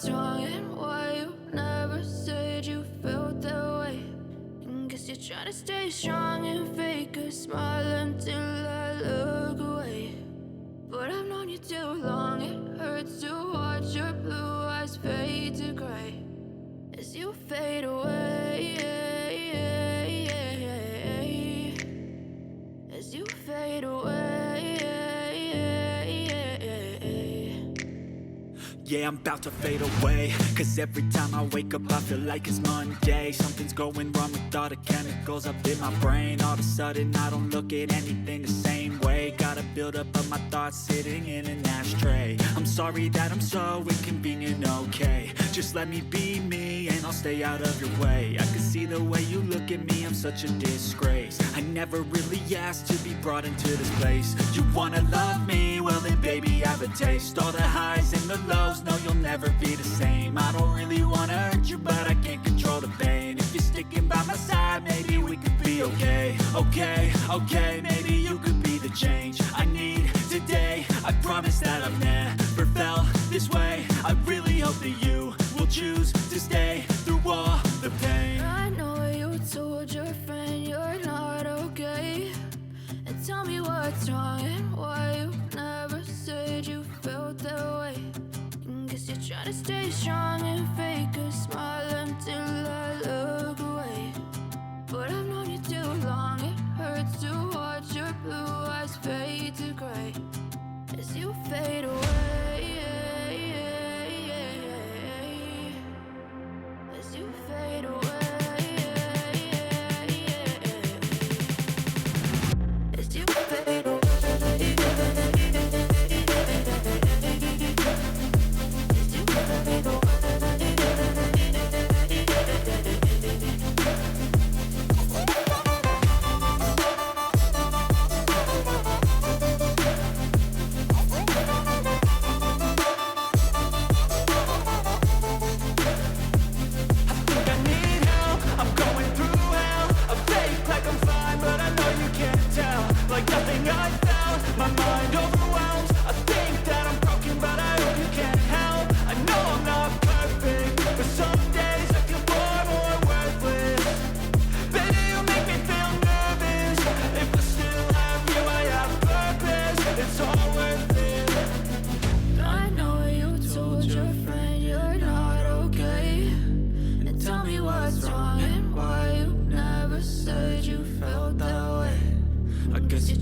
what's wrong and why you never said you felt that way. And guess you're trying to stay strong and fake a smile until I look away. But I've known you too long, it hurts to watch your blue eyes fade to gray as you fade away, as you fade away. Yeah, I'm about to fade away, cause every time I wake up I feel like it's Monday. Something's going wrong with all the chemicals up in my brain. All of a sudden I don't look at anything the same way. Gotta build up of my thoughts sitting in an ashtray. I'm sorry that I'm so inconvenient, okay. Just let me be me and I'll stay out of your way. I can see the way you look at me, I'm such a disgrace. I never really asked to be brought into this place. You wanna love me? Well then baby have a taste. All the highs and the lows, no you'll never be the same. I don't really wanna hurt you but I can't control the pain. If you're sticking by my side maybe we could be okay. Okay, maybe you could be the change I need today. I promise that I've never felt this way. I really hope that you will choose to stay through all the pain. I know you told your friend you're not okay, and tell me what's wrong and why you never said you felt that way. And guess you're trying to stay strong and fake a smile until I look away. But I've known you too long, it hurts to watch your blue eyes fade to gray as you fade away, as you fade away, as you fade away.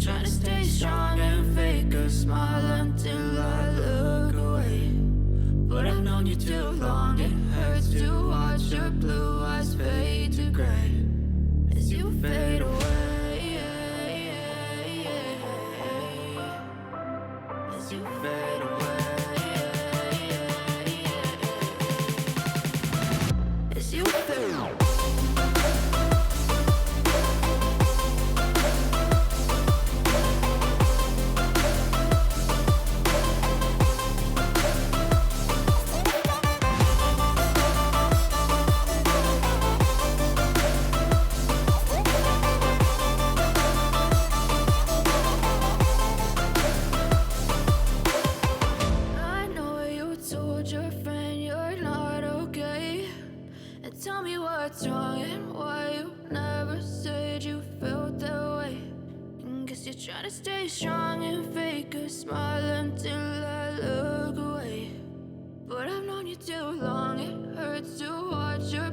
Trying to stay strong and fake a smile until I look away. But I've known you too long, it hurts to watch your blue eyes fade to gray as you fade away, as you fade away, as you fade away. Tell me what's wrong and why you never said you felt that way. And guess you're trying to stay strong and fake a smile until I look away. But I've known you too long, it hurts to watch your